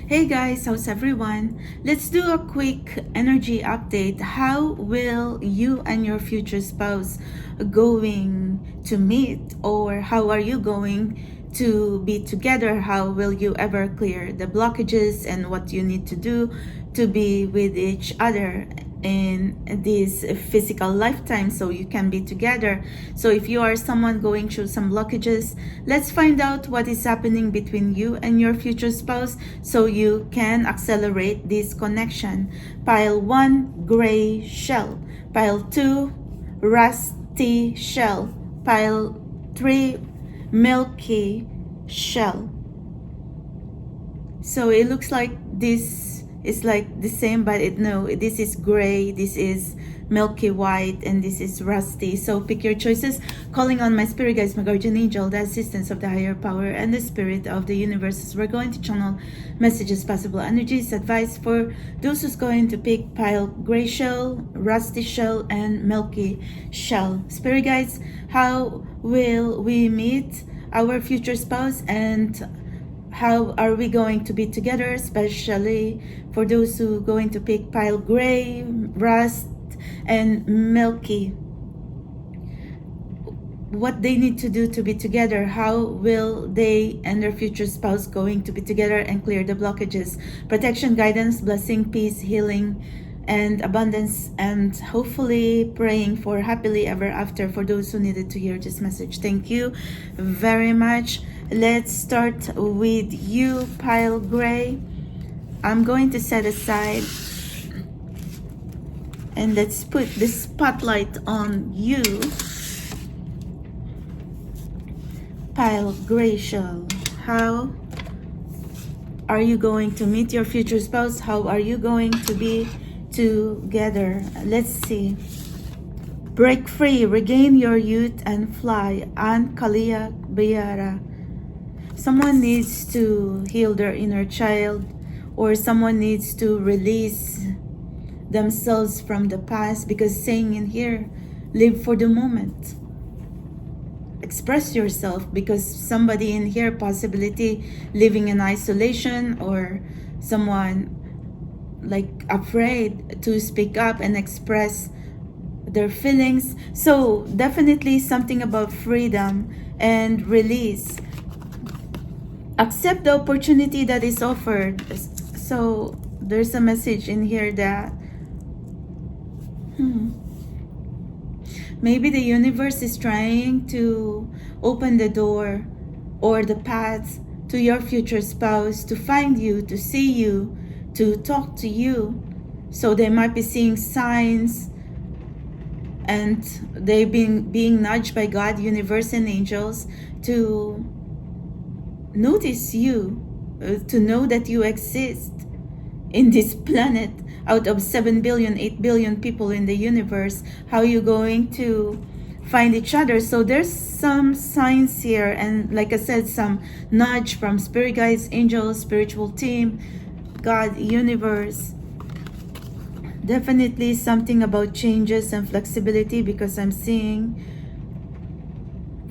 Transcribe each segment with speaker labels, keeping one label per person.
Speaker 1: Hey guys, how's everyone? Let's do a quick energy update. How will you and your future spouse going to meet, or how are you going to be together? How will you ever clear the blockages and what you need to do to be with each other in this physical lifetime so you can be together? So if you are someone going through some blockages, let's find out what is happening between you and your future spouse so you can accelerate this connection. Pile 1, gray shell. Pile 2, rusty shell. Pile 3, milky shell. So it looks like this is like the same, but this is gray, this is milky white, and this is rusty. So pick your choices. Calling on my spirit guides, my guardian angel, the assistance of the higher power, and the spirit of the universe, as we're going to channel messages, possible energies, advice for those who's going to pick pile gray shell, rusty shell, and milky shell. Spirit guides, how will we meet our future spouse, and how are we going to be together, especially for those who are going to pick pile gray, rust, and milky? What they need to do to be together? How will they and their future spouse going to be together and clear the blockages? Protection, guidance, blessing, peace, healing, and abundance, and hopefully praying for happily ever after for those who needed to hear this message. Thank you very much. Let's start with you, pile gray. I'm going to set aside and let's put the spotlight on you, pile gray shell. How are you going to meet your future spouse? How are you going to be together? Let's see. Break free, regain your youth and fly. An Kalia Biara. Someone needs to heal their inner child, or someone needs to release themselves from the past, because saying in here, live for the moment. Express yourself, because somebody in here possibility living in isolation, or someone like afraid to speak up and express their feelings. So definitely something about freedom and release. Accept the opportunity that is offered. So there's a message in here that maybe the universe is trying to open the door or the path to your future spouse to find you, to see you, to talk to you. So they might be seeing signs, and they've been being nudged by God, universe, and angels to notice you, to know that you exist in this planet. Out of 7 billion, 8 billion people in the universe, how are you going to find each other? So there's some signs here, and like I said, some nudge from spirit guides, angels, spiritual team, God, universe. Definitely something about changes and flexibility, because I'm seeing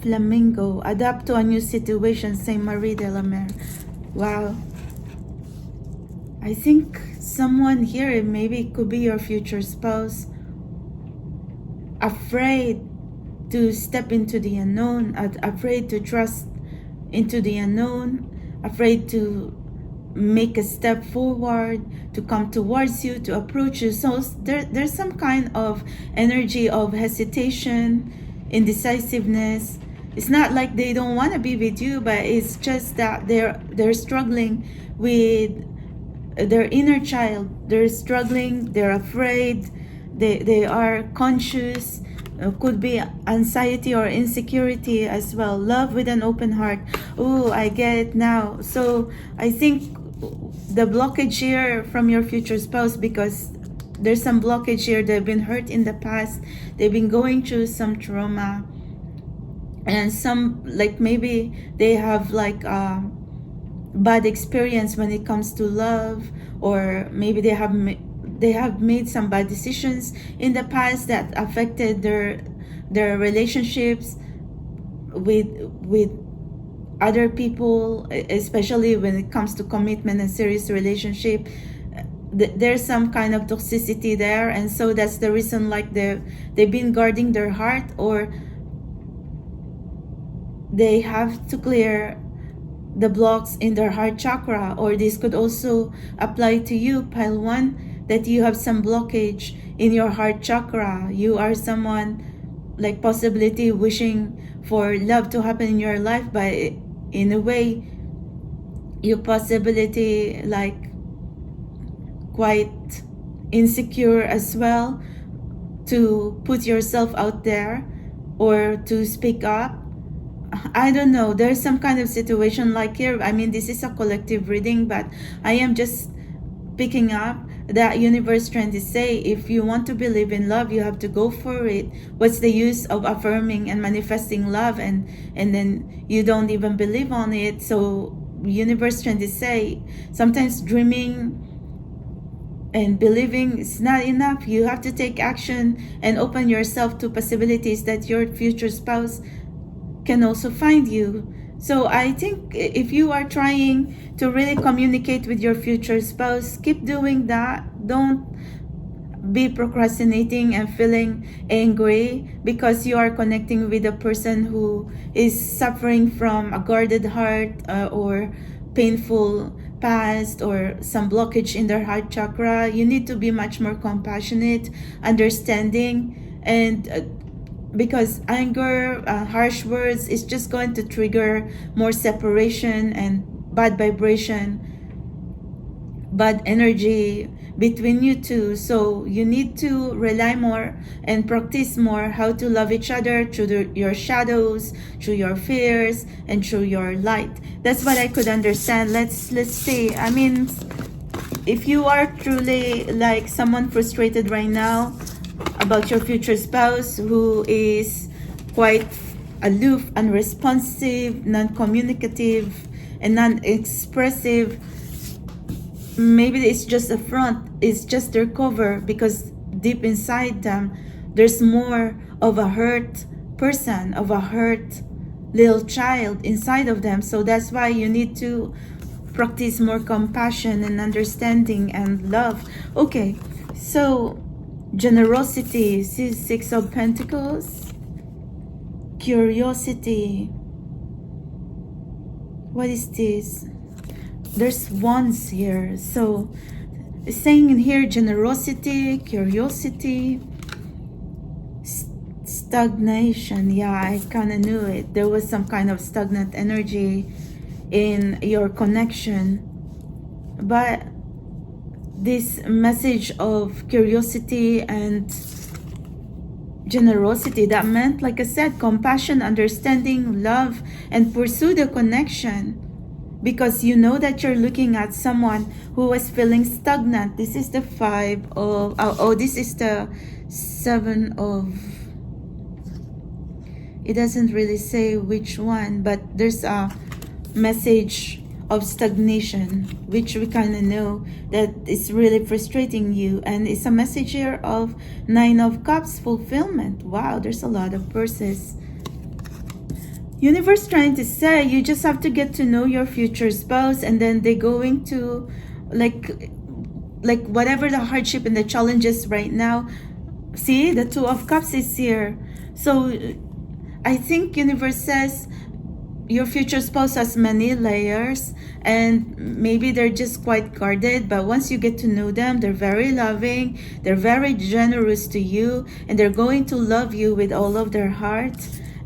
Speaker 1: flamingo, adapt to a new situation, Saint Marie de la Mer. Wow. I think someone here, maybe it could be your future spouse, afraid to step into the unknown, afraid to trust into the unknown, afraid to make a step forward, to come towards you, to approach you. So there's some kind of energy of hesitation, indecisiveness. It's not like they don't want to be with you, but it's just that they're struggling with their inner child. They're struggling, they're afraid, they are conscious. Could be anxiety or insecurity as well. Love with an open heart. Oh, I get it now. So I think the blockage here from your future spouse, because there's some blockage here. They've been hurt in the past, they've been going through some trauma, and some, like, maybe they have like bad experience when it comes to love, or maybe they have made some bad decisions in the past that affected their relationships with other people, especially when it comes to commitment and serious relationship. There's some kind of toxicity there, and so that's the reason, like they've been guarding their heart, or they have to clear the blocks in their heart chakra. Or this could also apply to you, pile 1, that you have some blockage in your heart chakra. You are someone like possibility wishing for love to happen in your life, but in a way you possibility like quite insecure as well to put yourself out there or to speak up. I don't know, there's some kind of situation like here. I mean, this is a collective reading, but I am just picking up that universe trying to say, if you want to believe in love, you have to go for it. What's the use of affirming and manifesting love and then you don't even believe on it? So universe trying to say, sometimes dreaming and believing is not enough. You have to take action and open yourself to possibilities that your future spouse can also find you. So I think if you are trying to really communicate with your future spouse, keep doing that. Don't be procrastinating and feeling angry because you are connecting with a person who is suffering from a guarded heart or painful past or some blockage in their heart chakra. You need to be much more compassionate, understanding, and because anger, harsh words is just going to trigger more separation and bad vibration, bad energy between you two. So you need to rely more and practice more how to love each other through your shadows, through your fears, and through your light. That's what I could understand. Let's see. I mean, if you are truly like someone frustrated right now about your future spouse who is quite aloof, unresponsive, non-communicative, and non-expressive, maybe it's just a front, it's just their cover, because deep inside them there's more of a hurt person, of a hurt little child inside of them. So that's why you need to practice more compassion and understanding and love. Okay, so generosity, see, 6 of Pentacles. Curiosity, what is this? There's wands here. So it's saying in here generosity, curiosity, stagnation. Yeah, I kind of knew it. There was some kind of stagnant energy in your connection. But this message of curiosity and generosity, that meant, like I said, compassion, understanding, love, and pursue the connection, because you know that you're looking at someone who was feeling stagnant. This is the 5 of this is the 7 of, it doesn't really say which one, but there's a message of stagnation, which we kind of know that it's really frustrating you. And it's a message here of 9 of Cups, fulfillment. Wow, there's a lot of purses. Universe trying to say you just have to get to know your future spouse, and then they're going to like whatever the hardship and the challenges right now. See, the 2 of Cups is here. So I think universe says your future spouse has many layers, and maybe they're just quite guarded, but once you get to know them, they're very loving, they're very generous to you, and they're going to love you with all of their heart.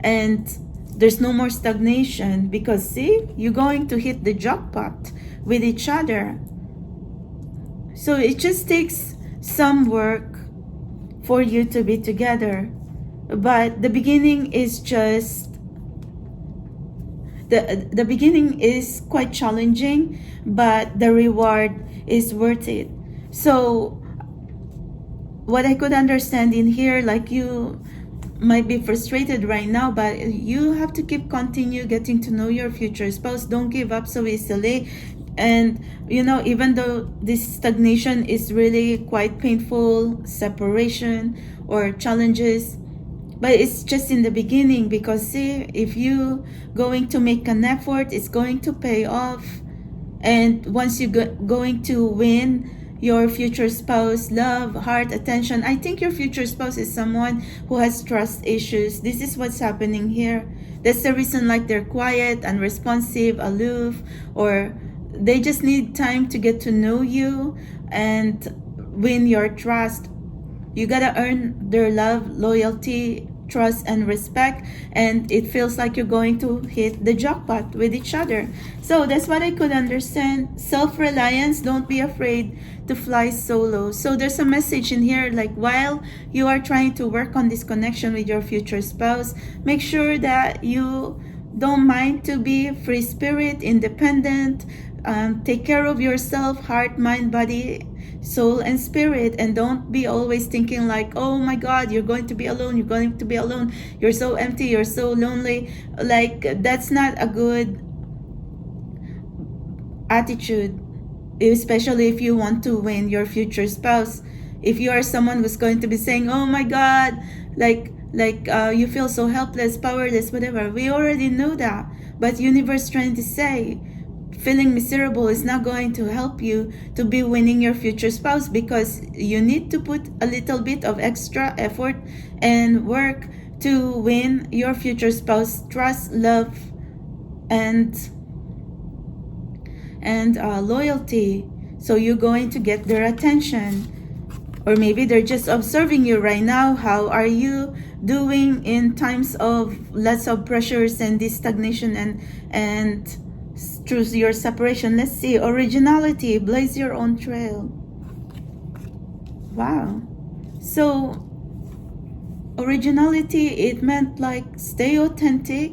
Speaker 1: And there's no more stagnation, because see, you're going to hit the jackpot with each other. So it just takes some work for you to be together, but the beginning is just the beginning is quite challenging, but the reward is worth it. So what I could understand in here, like you might be frustrated right now, but you have to continue getting to know your future spouse. Don't give up so easily. And you know, even though this stagnation is really quite painful, separation or challenges, But it's just in the beginning, because see, if you going to make an effort, it's going to pay off. And once you going to win your future spouse love, heart, attention, I think your future spouse is someone who has trust issues. This is what's happening here. That's the reason, like, they're quiet, unresponsive, aloof, or they just need time to get to know you and win your trust. You gotta earn their love, loyalty, trust, and respect, and it feels like you're going to hit the jackpot with each other. So that's what I could understand. Self-reliance, don't be afraid to fly solo. So there's a message in here, like, while you are trying to work on this connection with your future spouse, make sure that you don't mind to be free spirit, independent, take care of yourself, heart, mind, body, soul, and spirit. And don't be always thinking like, oh my God, you're going to be alone, you're going to be alone, you're so empty, you're so lonely. Like, that's not a good attitude, especially if you want to win your future spouse. If you are someone who's going to be saying, oh my God, like you feel so helpless, powerless, whatever, we already know that. But universe trying to say, feeling miserable is not going to help you to be winning your future spouse, because you need to put a little bit of extra effort and work to win your future spouse trust, love, and loyalty. So you're going to get their attention. Or maybe they're just observing you right now. How are you doing in times of lots of pressures and this stagnation and through your separation? Let's see. Originality, blaze your own trail. Wow. So originality, it meant like stay authentic,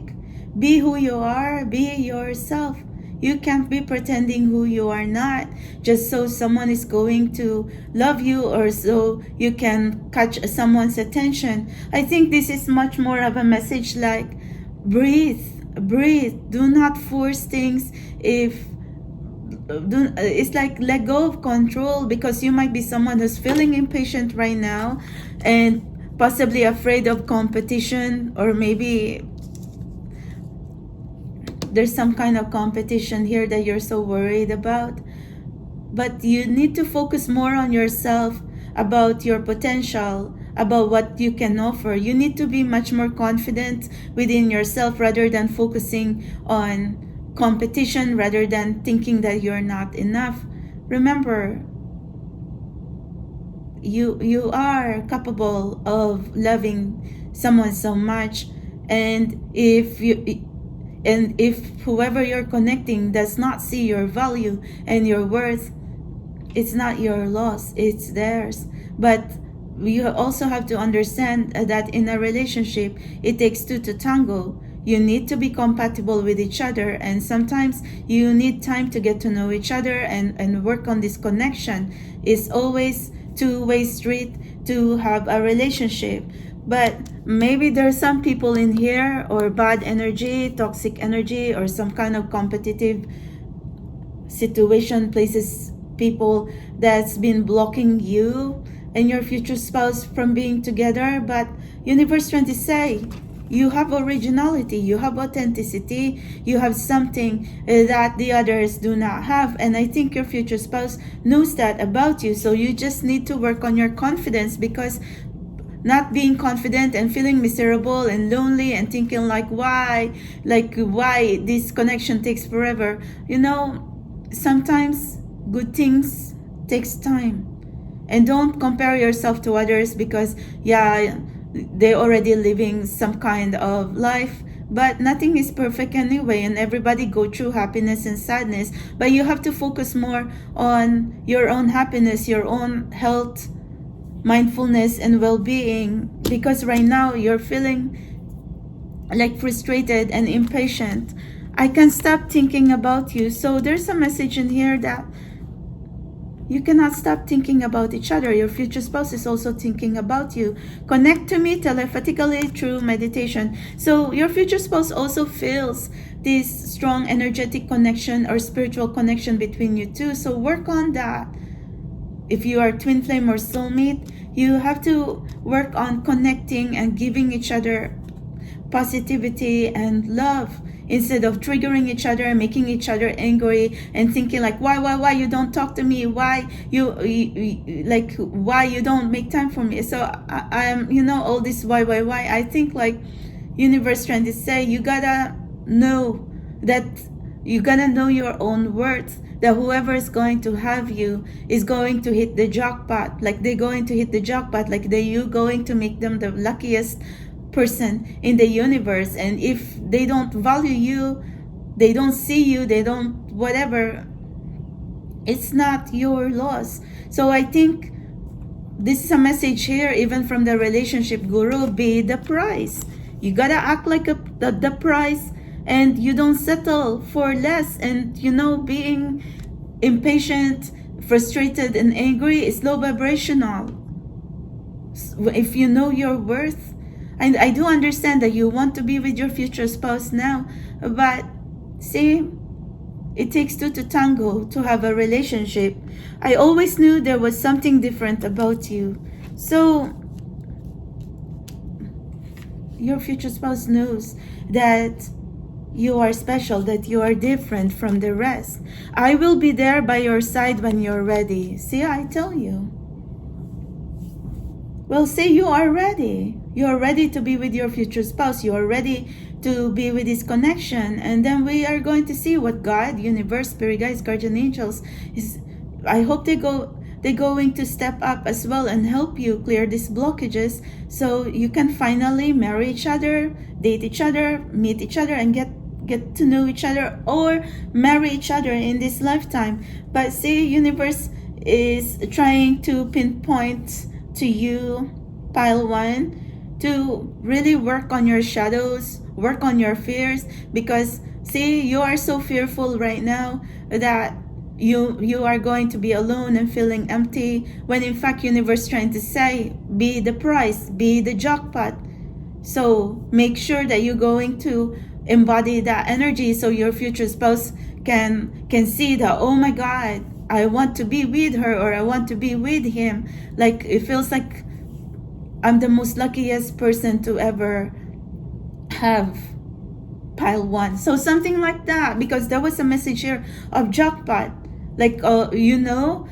Speaker 1: be who you are, be yourself. You can't be pretending who you are not just so someone is going to love you or so you can catch someone's attention. I think this is much more of a message like breathe. Do not force things. It's like let go of control, because you might be someone who's feeling impatient right now and possibly afraid of competition, or maybe there's some kind of competition here that you're so worried about. But you need to focus more on yourself, about your potential, about what you can offer. You need to be much more confident within yourself rather than focusing on competition, rather than thinking that you're not enough. Remember, you are capable of loving someone so much, and if whoever you're connecting does not see your value and your worth, it's not your loss, it's theirs. But you also have to understand that in a relationship, it takes two to tango. You need to be compatible with each other, and sometimes you need time to get to know each other and work on this connection. It's always two-way street to have a relationship. But maybe there's some people in here, or bad energy, toxic energy, or some kind of competitive situation, places, people that's been blocking you and your future spouse from being together. But universe trying to say, you have originality, you have authenticity, you have something that the others do not have. And I think your future spouse knows that about you. So you just need to work on your confidence, because not being confident and feeling miserable and lonely and thinking like why this connection takes forever. You know, sometimes good things takes time. And don't compare yourself to others, because yeah, they're already living some kind of life, but nothing is perfect anyway, and everybody go through happiness and sadness. But you have to focus more on your own happiness, your own health, mindfulness, and well-being, because right now you're feeling like frustrated and impatient. I can't stop thinking about you. So there's a message in here that you cannot stop thinking about each other. Your future spouse is also thinking about you. Connect to me telepathically through meditation. So your future spouse also feels this strong energetic connection or spiritual connection between you two. So work on that. If you are twin flame or soulmate, You have to work on connecting and giving each other positivity and love, instead of triggering each other and making each other angry and thinking like, why you don't talk to me, why you like, why you don't make time for me. So I'm, you know, all this why. I think like universe trying to say, you gotta know that, you gotta know your own worth, that whoever is going to have you is going to hit the jackpot. Like they're going to hit the jackpot, like you going to make them the luckiest person in the universe. And if they don't value you, they don't see you, they don't whatever, it's not your loss. So I think this is a message here, even from the relationship guru: be the price. You gotta act like the price, and you don't settle for less. And you know, being impatient, frustrated, and angry is low vibrational. If you know your worth, and I do understand that you want to be with your future spouse now, but see, it takes two to tango to have a relationship. I always knew there was something different about you. So your future spouse knows that you are special, that you are different from the rest. I will be there by your side when you're ready. See, I tell you. Well, say you are ready. You are ready to be with your future spouse. You are ready to be with this connection. And then we are going to see what God, universe, spirit guides, guardian angels is. I hope they're going to step up as well and help you clear these blockages, so you can finally marry each other, date each other, meet each other, and get to know each other, or marry each other in this lifetime. But see, universe is trying to pinpoint to you, pile 1, to really work on your shadows, work on your fears, because see, you are so fearful right now that you are going to be alone and feeling empty, when in fact universe trying to say, be the price, be the jackpot. So make sure that you're going to embody that energy, so your future spouse can see that, oh my God, I want to be with her, or I want to be with him. Like it feels like I'm the most luckiest person to ever have pile 1. So something like that, because there was a message here of jackpot. Like you know,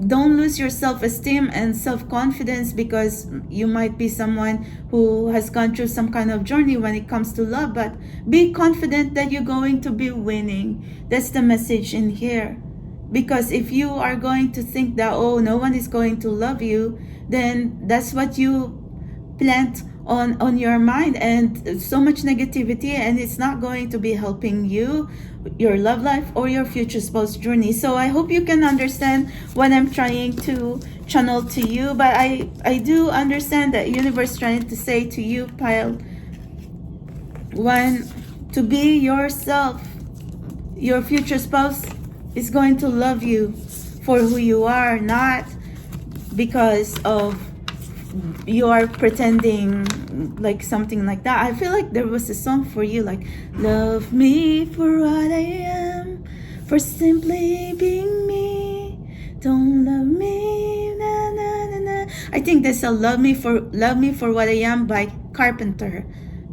Speaker 1: don't lose your self-esteem and self-confidence, because you might be someone who has gone through some kind of journey when it comes to love, but be confident that you're going to be winning. That's the message in here. Because if you are going to think that, oh, no one is going to love you, then that's what you plant on your mind, and so much negativity, and it's not going to be helping you, your love life, or your future spouse journey. So I hope you can understand what I'm trying to channel to you. But I do understand that universe trying to say to you, pile 1, to be yourself. Your future spouse is going to love you for who you are, not because of you are pretending like something like that. I feel like there was a song for you, like, love me for what I am, for simply being me, don't love me, na na na na. I think there's a love me for what I am by Carpenter,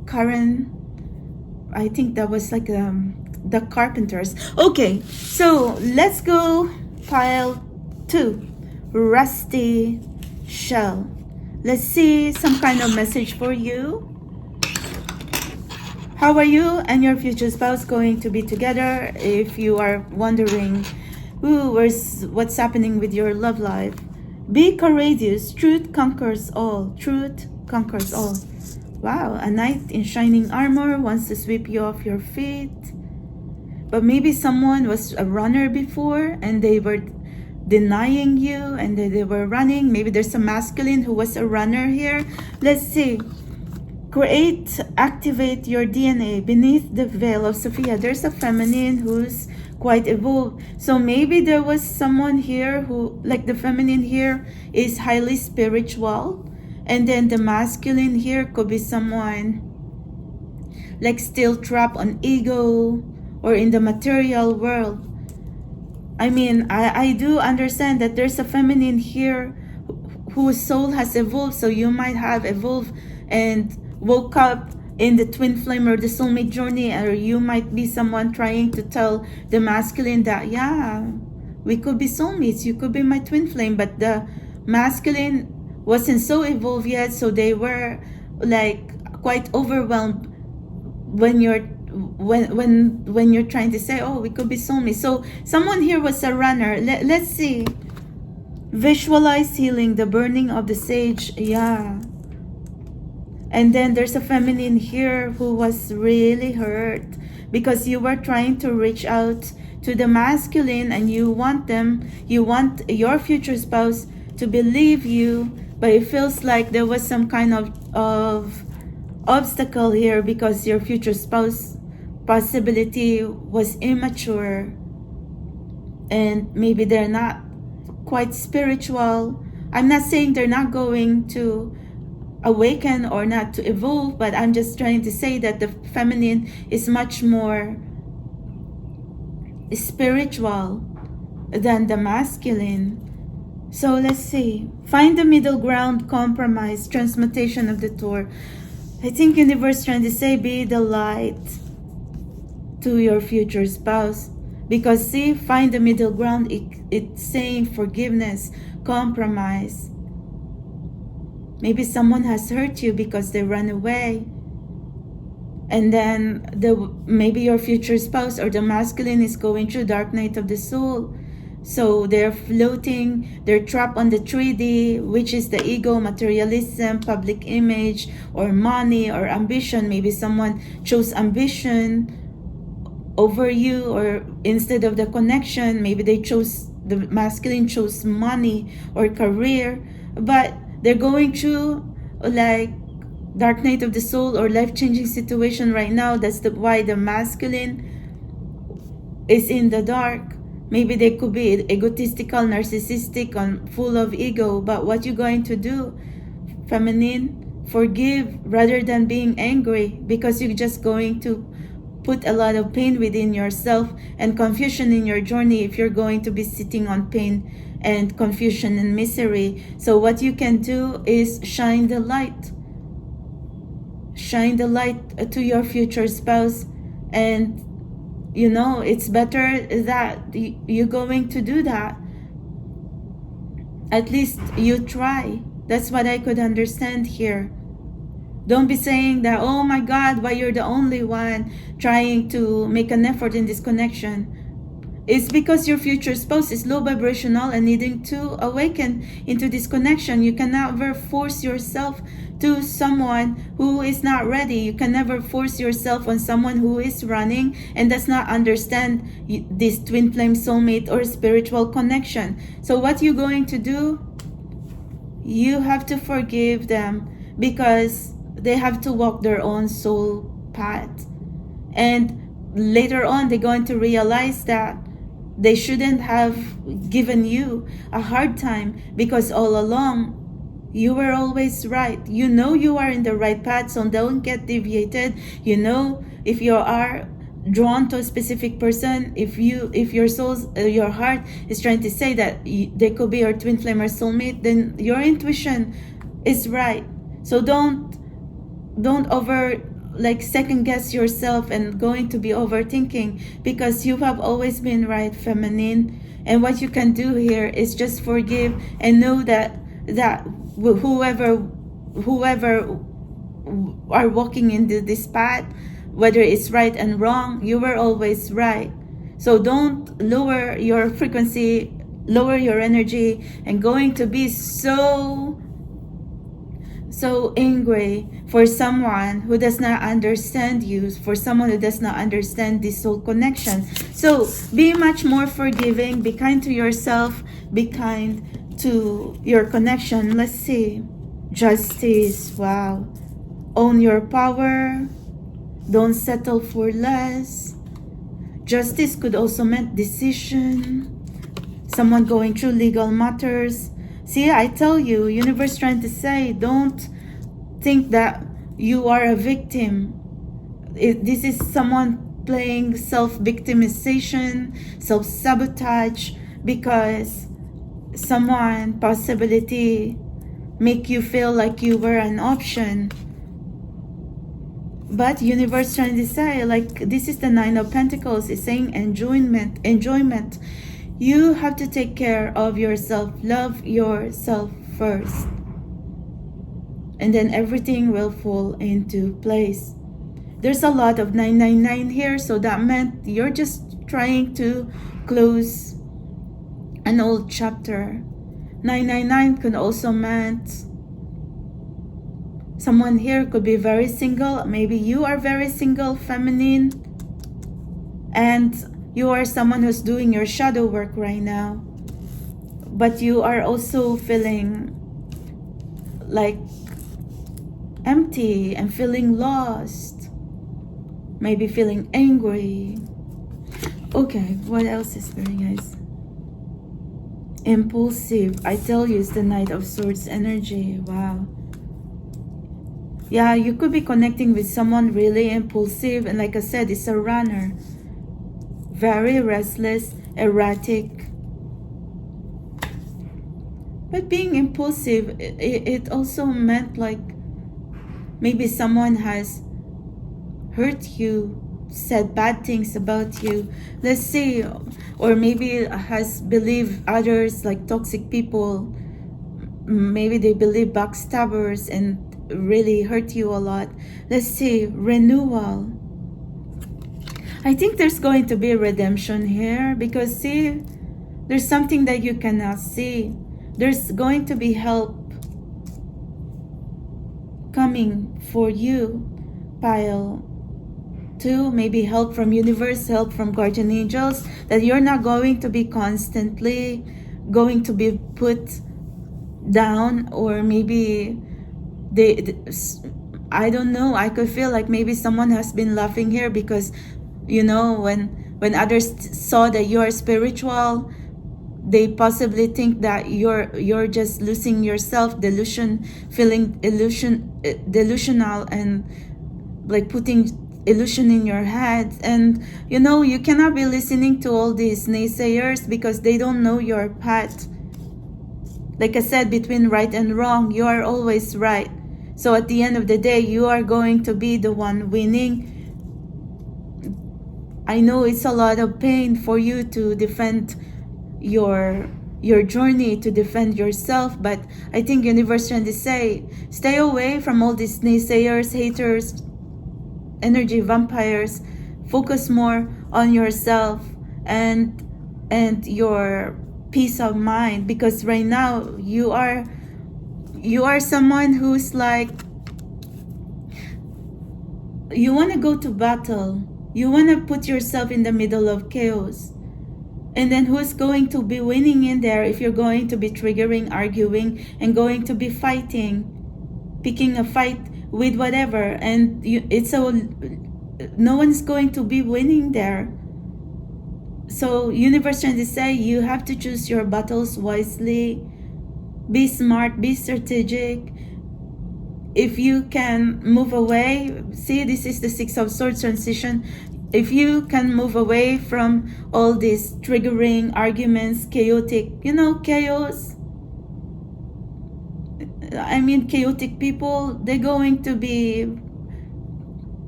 Speaker 1: Karen. I think that was like the Carpenters. Okay, so let's go pile 2, rusty shell. Let's see some kind of message for you. How are you and your future spouse going to be together? If you are wondering, what's happening with your love life? Be courageous. Truth conquers all. Truth conquers all. Wow, a knight in shining armor wants to sweep you off your feet. But maybe someone was a runner before and they were denying you, and they were running. Maybe there's a masculine who was a runner here. Let's see. Activate your DNA beneath the veil of Sophia. There's a feminine who's quite evolved. So maybe there was someone here who, like the feminine here, is highly spiritual. And then the masculine here could be someone like still trapped on ego or in the material world. I mean, I do understand that there's a feminine here whose soul has evolved. So you might have evolved and woke up in the twin flame or the soulmate journey, or you might be someone trying to tell the masculine that, yeah, we could be soulmates, you could be my twin flame. But the masculine wasn't so evolved yet, so they were like quite overwhelmed when you're trying to say, oh, we could be soulmates. So someone here was a runner. Let's see. Visualize healing, the burning of the sage. Yeah. And then there's a feminine here who was really hurt because you were trying to reach out to the masculine and you want your future spouse to believe you, but it feels like there was some kind of obstacle here because your future spouse possibility was immature and maybe they're not quite spiritual. I'm not saying they're not going to awaken or not to evolve, but I'm just trying to say that the feminine is much more spiritual than the masculine. So let's see. Find the middle ground, compromise, transmutation of the Tour. I think universe trying to say, be the light to your future spouse. Because see, find the middle ground, it's saying forgiveness, compromise. Maybe someone has hurt you because they ran away. And then maybe your future spouse or the masculine is going through dark night of the soul. So they're floating, they're trapped on the 3D, which is the ego, materialism, public image, or money, or ambition. Maybe someone chose ambition over you, or instead of the connection, maybe the masculine chose money or career. But they're going through like dark night of the soul or life-changing situation right now. That's why the masculine is in the dark. Maybe they could be egotistical, narcissistic, and full of ego. But what you're going to do, feminine, forgive rather than being angry, because you're just going to put a lot of pain within yourself and confusion in your journey if you're going to be sitting on pain and confusion and misery. So what you can do is shine the light. Shine the light to your future spouse. And you know, it's better that you're going to do that. At least you try. That's what I could understand here. Don't be saying that, oh my God, why you're the only one trying to make an effort in this connection. It's because your future spouse is low vibrational and needing to awaken into this connection. You can never force yourself to someone who is not ready. You can never force yourself on someone who is running and does not understand this twin flame soulmate or spiritual connection. So what you're going to do, you have to forgive them because they have to walk their own soul path. And later on, they're going to realize that they shouldn't have given you a hard time because all along, you were always right. You know you are in the right path, so don't get deviated. You know, if you are drawn to a specific person, if your soul's your heart is trying to say that they could be your twin flame or soulmate, then your intuition is right. So don't over second guess yourself and going to be overthinking, because you have always been right, feminine. And what you can do here is just forgive and know that whoever are walking into this path, whether it's right and wrong, you were always right. So don't lower your frequency, lower your energy, and going to be so angry for someone who does not understand you, for someone who does not understand this soul connection. So be much more forgiving, be kind to yourself, be kind to your connection. Let's see. Justice. Wow. Own your power. Don't settle for less. Justice could also mean decision. Someone going through legal matters. See, I tell you, universe trying to say, don't think that you are a victim. This is someone playing self-victimization, self-sabotage, because someone possibility make you feel like you were an option. But universe trying to say, like, this is the Nine of Pentacles. It's saying enjoyment. You have to take care of yourself. Love yourself first. And then everything will fall into place. There's a lot of 999 here. So that meant you're just trying to close an old chapter. 999 could also meant someone here could be very single. Maybe you are very single, feminine, and you are someone who's doing your shadow work right now, but you are also feeling like empty and feeling lost, maybe feeling angry. Okay, what else is there, guys? Impulsive. I tell you, it's the Knight of Swords energy. Wow. Yeah, you could be connecting with someone really impulsive, and like I said, it's a runner. Very restless, erratic. But being impulsive, it also meant like maybe someone has hurt you, said bad things about you. Let's see, or maybe has believed others like toxic people. Maybe they believe backstabbers and really hurt you a lot. Let's see, renewal. I think there's going to be redemption here, because see, there's something that you cannot see. There's going to be help coming for you, pile 2. Maybe help from universe, help from guardian angels, that you're not going to be constantly going to be put down, or maybe I don't know, I could feel like maybe someone has been laughing here, because you know, when others saw that you are spiritual, they possibly think that you're just losing yourself, feeling delusional, and like putting illusion in your head. And you know, you cannot be listening to all these naysayers, because they don't know your path. Like I said, between right and wrong, you are always right. So at the end of the day, you are going to be the one winning. I know it's a lot of pain for you to defend your journey, to defend yourself, but I think universe trying to say, stay away from all these naysayers, haters, energy vampires. Focus more on yourself and your peace of mind, because right now you are someone who's like, you want to go to battle, you want to put yourself in the middle of chaos, and then who's going to be winning in there if you're going to be triggering, arguing, and going to be fighting, picking a fight with whatever, and no one's going to be winning there. So universe trying to say, you have to choose your battles wisely. Be smart, be strategic. If you can move away, see, this is the Six of Swords transition. If you can move away from all these triggering arguments, chaotic, you know, chaos. I mean, chaotic people, they're going to be,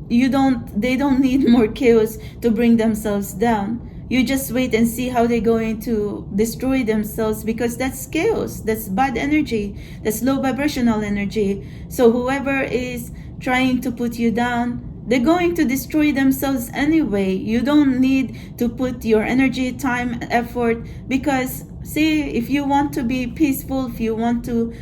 Speaker 1: they don't need more chaos to bring themselves down. You just wait and see how they're going to destroy themselves, because that's chaos, that's bad energy, that's low vibrational energy. So whoever is trying to put you down, they're going to destroy themselves anyway. You don't need to put your energy, time, effort, because see, if you want to be peaceful, if you want to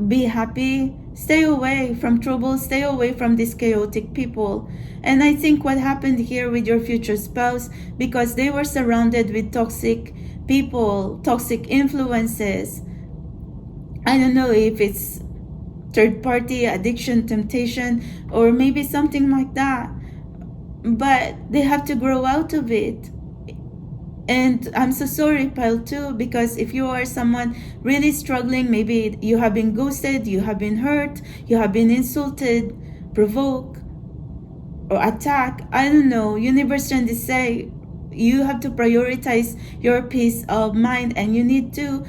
Speaker 1: be happy, stay away from trouble, stay away from these chaotic people. And I think what happened here with your future spouse, because they were surrounded with toxic people, toxic influences. I don't know if it's third party, addiction, temptation, or maybe something like that. But they have to grow out of it. And I'm so sorry, pile 2, because if you are someone really struggling, maybe you have been ghosted, you have been hurt, you have been insulted, provoked, or attack. I don't know. Universe trying to say you have to prioritize your peace of mind, and you need to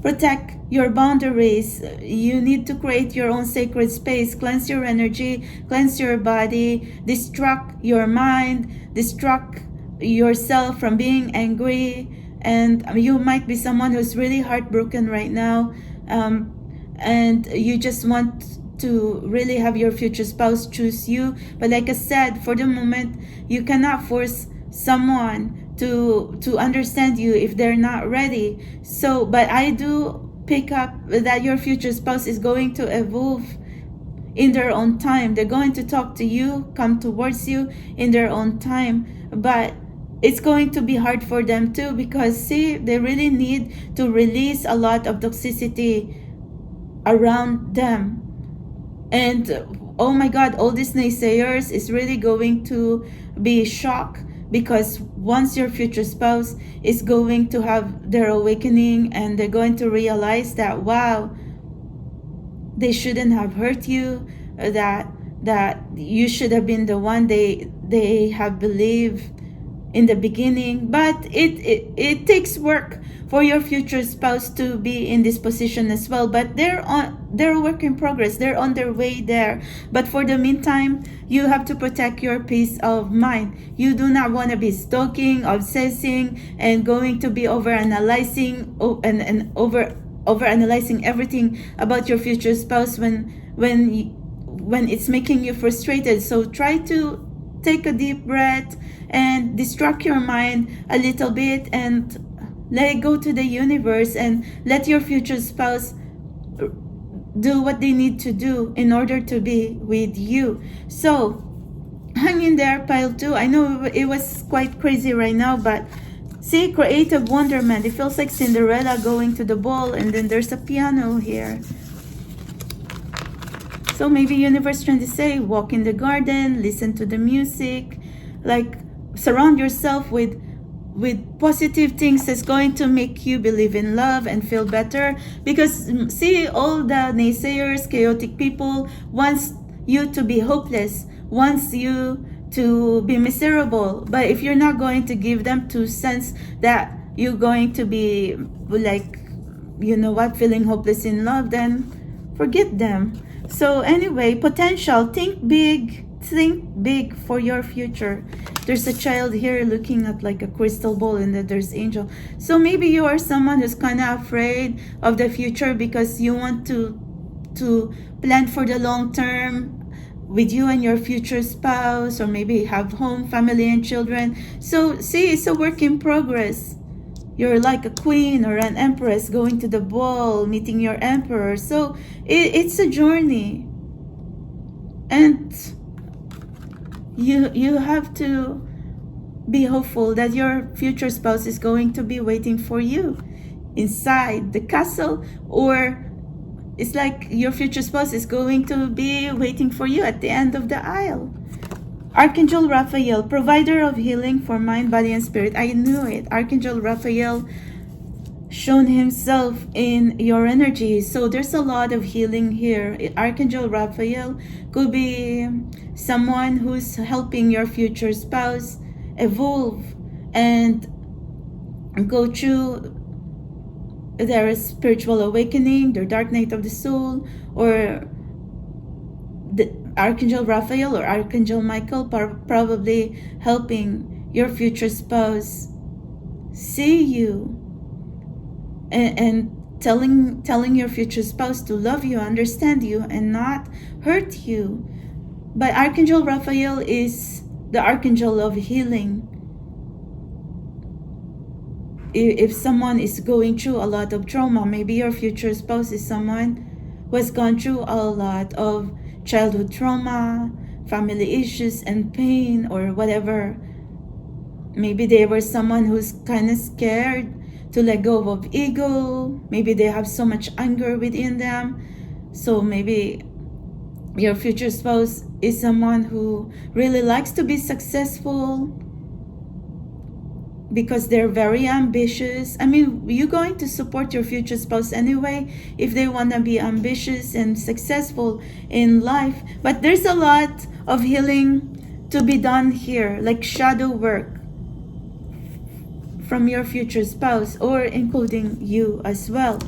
Speaker 1: protect your boundaries. You need to create your own sacred space, cleanse your energy, cleanse your body, distract your mind, distract yourself from being angry. And you might be someone who's really heartbroken right now, and you just want to really have your future spouse choose you. But like I said, for the moment, you cannot force someone to understand you if they're not ready. So, but I do pick up that your future spouse is going to evolve in their own time. They're going to talk to you, come towards you in their own time. But it's going to be hard for them too, because see, they really need to release a lot of toxicity around them. And oh my God, all these naysayers is really going to be shocked, because once your future spouse is going to have their awakening, and they're going to realize that, wow, they shouldn't have hurt you, that you should have been the one they have believed in the beginning. But it takes work for your future spouse to be in this position as well. But they're a work in progress. They're on their way there. But for the meantime, you have to protect your peace of mind. You do not want to be stalking, obsessing, and going to be overanalyzing and overanalyzing everything about your future spouse when it's making you frustrated. So try to take a deep breath and distract your mind a little bit, and let it go to the universe, and let your future spouse do what they need to do in order to be with you. So hang in there, pile 2. I know it was quite crazy right now, but see, creative wonderment. It feels like Cinderella going to the ball, and then there's a piano here. So maybe universe trying to say, walk in the garden, listen to the music, like surround yourself with positive things that's going to make you believe in love and feel better. Because see, all the naysayers, chaotic people wants you to be hopeless, wants you to be miserable. But if you're not going to give them 2 cents that you're going to be like, you know what, feeling hopeless in love, then forget them. So anyway, potential, think big for your future. There's a child here looking at like a crystal ball, and then there's angel. So maybe you are someone who's kind of afraid of the future, because you want to plan for the long term with you and your future spouse, or maybe have home, family, and children. So see, it's a work in progress. You're like a queen or an empress going to the ball, meeting your emperor. So it's a journey. And you have to be hopeful that your future spouse is going to be waiting for you inside the castle, or it's like your future spouse is going to be waiting for you at the end of the aisle. Archangel Raphael, provider of healing for mind, body, and spirit. I knew it. Archangel Raphael shown himself in your energy. So there's a lot of healing here. Archangel Raphael could be someone who's helping your future spouse evolve and go through their spiritual awakening, their dark night of the soul, or the Archangel Raphael or Archangel Michael probably helping your future spouse see you, and telling your future spouse to love you, understand you, and not hurt you. But Archangel Raphael is the Archangel of healing. If someone is going through a lot of trauma, maybe your future spouse is someone who has gone through a lot of childhood trauma, family issues and pain, or whatever. Maybe they were someone who's kind of scared to let go of ego. Maybe they have so much anger within them. So maybe your future spouse is someone who really likes to be successful, because they're very ambitious. I mean, you're going to support your future spouse anyway if they want to be ambitious and successful in life. But there's a lot of healing to be done here, like shadow work from your future spouse, or including you as well.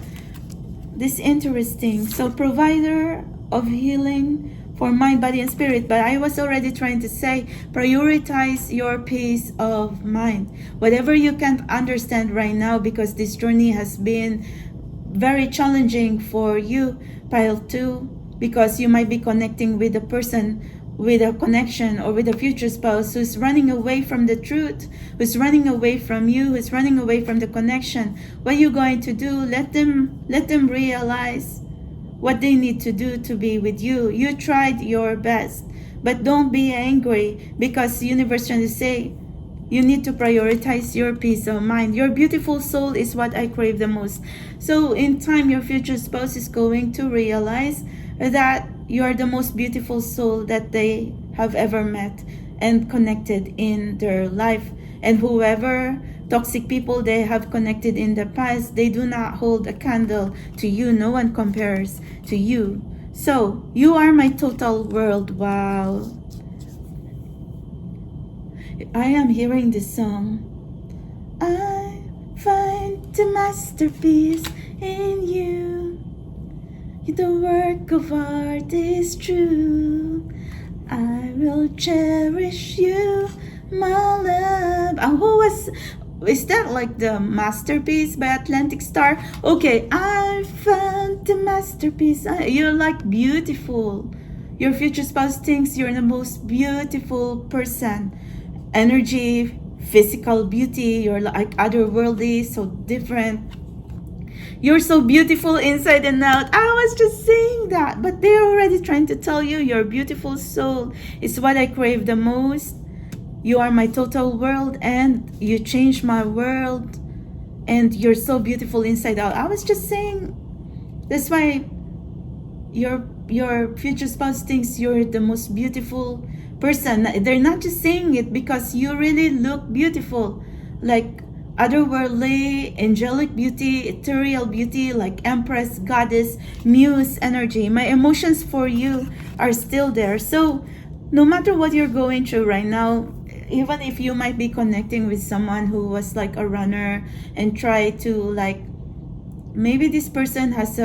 Speaker 1: This is interesting. So provider of healing for mind, body, and spirit. But I was already trying to say, prioritize your peace of mind. Whatever you can't understand right now, because this journey has been very challenging for you, pile 2, because you might be connecting with a person with a connection, or with a future spouse who's running away from the truth, who's running away from you, who's running away from the connection. What are you going to do? Let them realize what they need to do to be with you. You tried your best, but don't be angry, because the universe trying to say you need to prioritize your peace of mind. Your beautiful soul is what I crave the most. So in time, your future spouse is going to realize that you are the most beautiful soul that they have ever met and connected in their life. And whoever toxic people they have connected in the past, they do not hold a candle to you. No one compares to you. So you are my total world. Wow. I am hearing this song. I find the masterpiece in you. The work of art is true. I will cherish you, my love. Is that like the masterpiece by Atlantic Star? Okay, I found the masterpiece. You're like beautiful. Your future spouse thinks you're the most beautiful person. Energy, physical beauty, you're like otherworldly, so different. You're so beautiful inside and out. I was just saying that, but they're already trying to tell you your beautiful soul is what I crave the most. You are my total world, and you changed my world, and you're so beautiful inside out. I was just saying, that's why your future spouse thinks you're the most beautiful person. They're not just saying it because you really look beautiful, like otherworldly, angelic beauty, ethereal beauty, like empress, goddess, muse energy. My emotions for you are still there. So no matter what you're going through right now, even if you might be connecting with someone who was like a runner and try to like, maybe this person has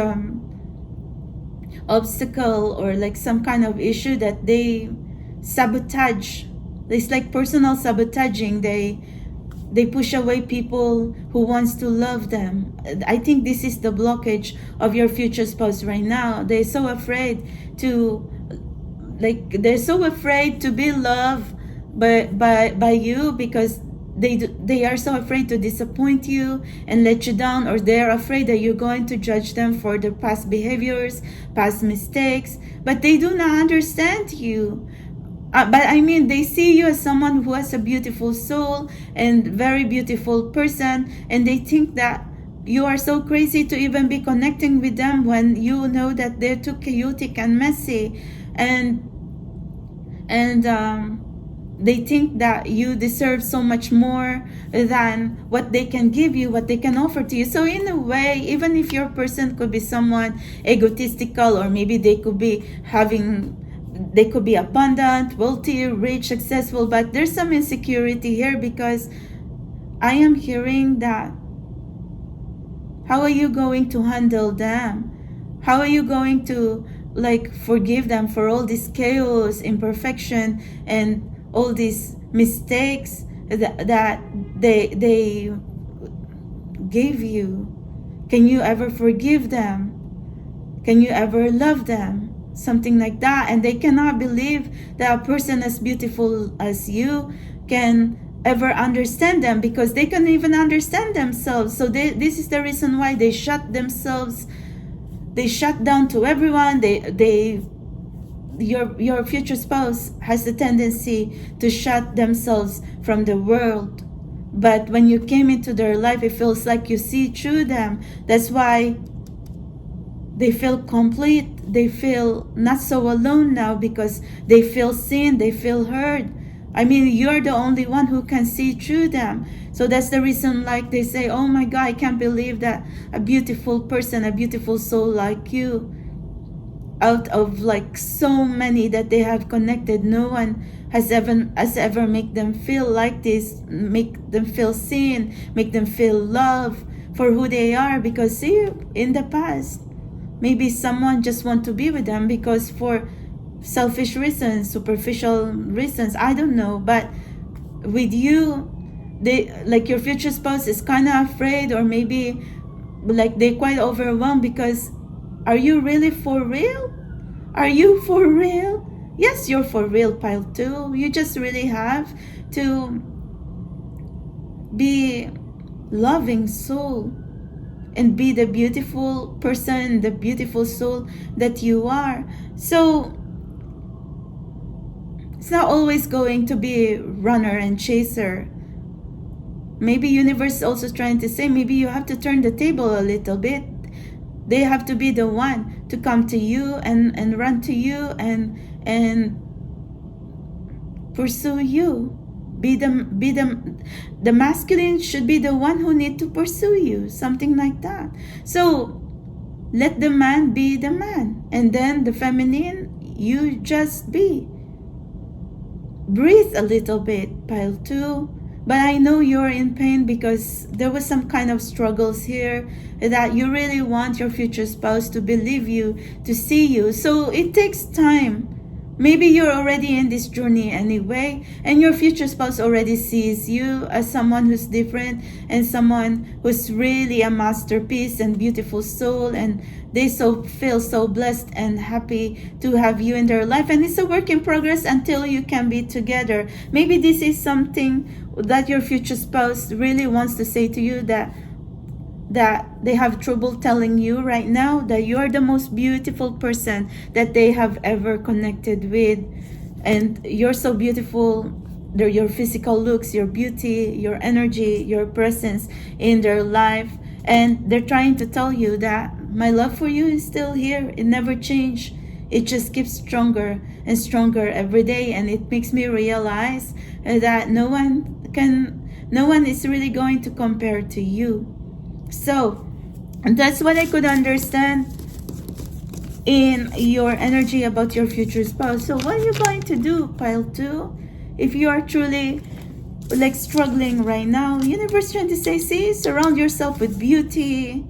Speaker 1: obstacle or like some kind of issue that they sabotage. It's like personal sabotaging. They push away people who wants to love them. I think this is the blockage of your future spouse right now. They're so afraid to, like, they're so afraid to be loved by you, because they are so afraid to disappoint you and let you down, or they're afraid that you're going to judge them for their past behaviors, past mistakes, but they do not understand you. But I mean, they see you as someone who has a beautiful soul and very beautiful person, and they think that you are so crazy to even be connecting with them when you know that they're too chaotic and messy, and they think that you deserve so much more than what they can give you, what they can offer to you. So in a way, even if your person could be someone egotistical, or maybe they could be abundant, wealthy, rich, successful, but there's some insecurity here, because I am hearing that how are you going to handle them? How are you going to like forgive them for all this chaos, imperfection, and all these mistakes that they gave you? Can you ever forgive them? Can you ever love them? Something like that. And they cannot believe that a person as beautiful as you can ever understand them, because they can't even understand themselves. So this is the reason why they shut themselves, they shut down to everyone. Your future spouse has the tendency to shut themselves from the world, but when you came into their life, it feels like you see through them. That's why they feel complete. They feel not so alone now, because they feel seen, they feel heard. I mean, you're the only one who can see through them. So that's the reason, like they say, oh my God, I can't believe that a beautiful person, a beautiful soul like you, out of like so many that they have connected, no one has ever make them feel like this, make them feel seen, make them feel love for who they are. Because see, in the past, maybe someone just want to be with them because for selfish reasons, superficial reasons, I don't know. But with you, they, like your future spouse is kind of afraid, or maybe like they're quite overwhelmed, because are you really for real? Are you for real? Yes, you're for real, pile 2. You just really have to be loving soul and be the beautiful person, the beautiful soul that you are. So it's not always going to be runner and chaser. Maybe universe is also trying to say, maybe you have to turn the table a little bit. They have to be the one to come to you and run to you and pursue you. The masculine should be the one who need to pursue you, something like that. So let the man be the man, and then the feminine, you just be. Breathe a little bit, pile 2. But I know you're in pain because there was some kind of struggles here, that you really want your future spouse to believe you, to see you. So it takes time. Maybe you're already in this journey anyway, and your future spouse already sees you as someone who's different and someone who's really a masterpiece and beautiful soul, and they feel so blessed and happy to have you in their life. And it's a work in progress until you can be together. Maybe this is something that your future spouse really wants to say to you, that they have trouble telling you right now, that you're the most beautiful person that they have ever connected with. And you're so beautiful. Your physical looks, your beauty, your energy, your presence in their life. And they're trying to tell you that my love for you is still here. It never changed. It just keeps stronger and stronger every day. And it makes me realize that no one is really going to compare to you. So that's what I could understand in your energy about your future spouse. So what are you going to do, pile 2? If you are truly like struggling right now, universe trying to say, see, surround yourself with beauty.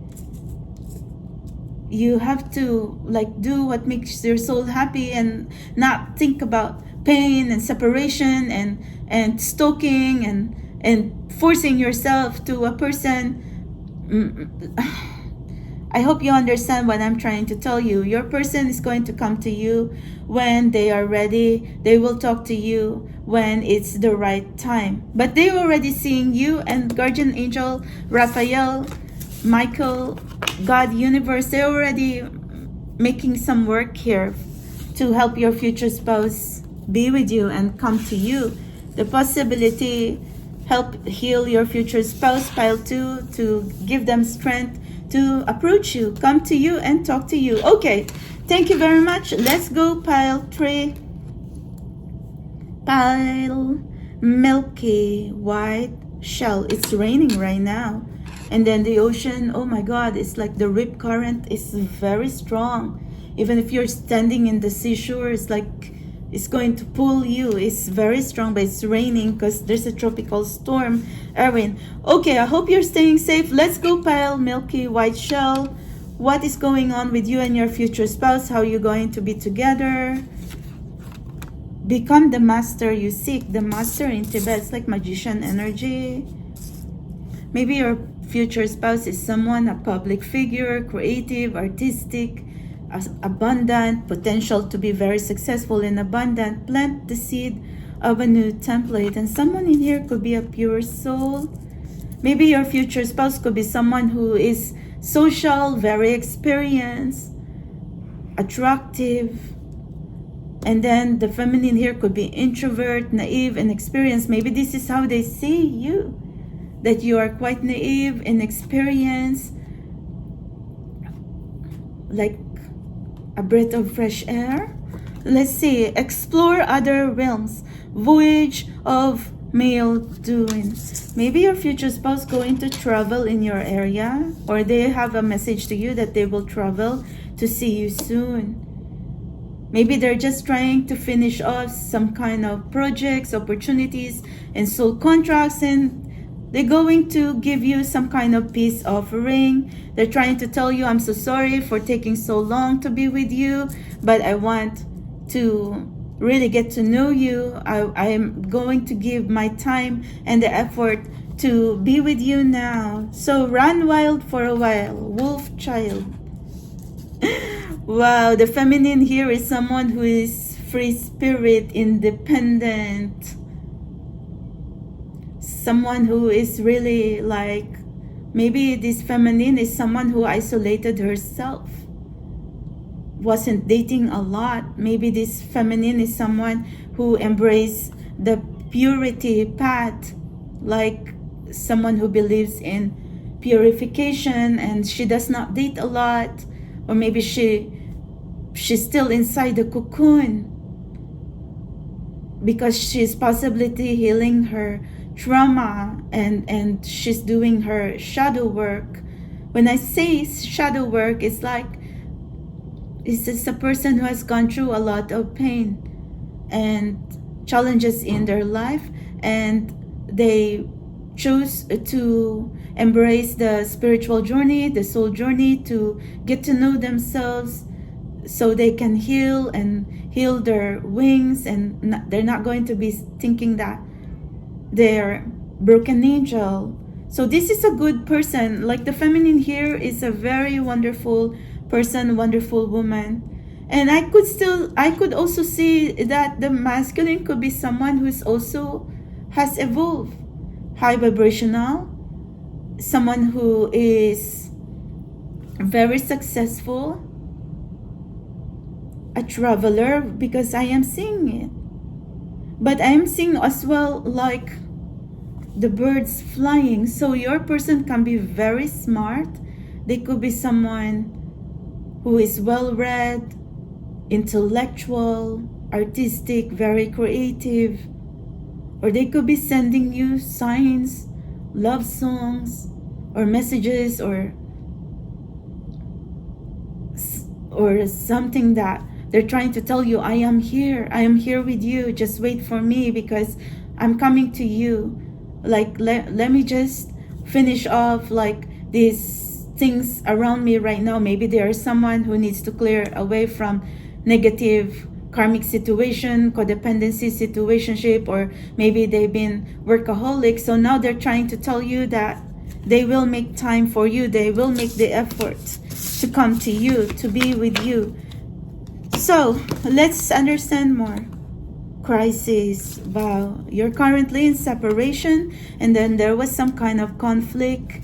Speaker 1: You have to like do what makes your soul happy and not think about pain and separation and stalking and forcing yourself to a person. I hope you understand what I'm trying to tell you. Your person is going to come to you when they are ready. They will talk to you when it's the right time. But they're already seeing you, and guardian angel Raphael, Michael, God, universe, they're already making some work here to help your future spouse be with you and come to you. The possibility, help heal your future spouse, pile 2, to give them strength to approach you, come to you and talk to you. Okay, thank you very much. Let's go, pile 3. Pile Milky white shell. It's raining right now. And then the ocean, oh my God, it's like the rip current is very strong. Even if you're standing in the seashore, it's like it's going to pull you. It's very strong, but it's raining because there's a tropical storm, Erwin. Okay, I hope you're staying safe. Let's go, pile Milky white shell. What is going on with you and your future spouse? How are you going to be together? Become the master you seek. The master in Tibet, it's like magician energy. Maybe your future spouse is someone, a public figure, creative, artistic, abundant, potential to be very successful and abundant. Plant the seed of a new template. And someone in here could be a pure soul. Maybe your future spouse could be someone who is social, very experienced, attractive. And then the feminine here could be introvert, naive, and experienced. Maybe this is how they see you, that you are quite naive and experienced, like a breath of fresh air. Let's see. Explore other realms. Voyage of male doing. Maybe your future spouse going to travel in your area, or they have a message to you that they will travel to see you soon. Maybe they're just trying to finish off some kind of projects, opportunities, and soul contracts, and they're going to give you some kind of peace offering. They're trying to tell you, I'm so sorry for taking so long to be with you, but I want to really get to know you. I am going to give my time and the effort to be with you now. So run wild for a while, wolf child. Wow, the feminine here is someone who is free spirit, independent. Someone who is really like, maybe this feminine is someone who isolated herself, wasn't dating a lot. Maybe this feminine is someone who embraced the purity path, like someone who believes in purification and she does not date a lot, or maybe she's still inside the cocoon because she's possibly healing her trauma and she's doing her shadow work. When I say shadow work, it's like it's just a person who has gone through a lot of pain and challenges in their life, and they choose to embrace the spiritual journey, the soul journey, to get to know themselves so they can heal and heal their wings, and they're not going to be thinking that they're broken angel. So this is a good person. Like the feminine here is a very wonderful person, wonderful woman. And I could also see that the masculine could be someone who's also has evolved, high vibrational, someone who is very successful, a traveler, because I am seeing it. But I am seeing as well like the birds flying. So your person can be very smart. They could be someone who is well-read, intellectual, artistic, very creative. Or they could be sending you signs, love songs, or messages, or something that they're trying to tell you, I am here with you, just wait for me because I'm coming to you. Like, let me just finish off like these things around me right now. Maybe there is someone who needs to clear away from negative karmic situation, codependency situationship, or maybe they've been workaholics. So now they're trying to tell you that they will make time for you. They will make the effort to come to you, to be with you. So let's understand more. Crisis. Wow, you're currently in separation, and then there was some kind of conflict,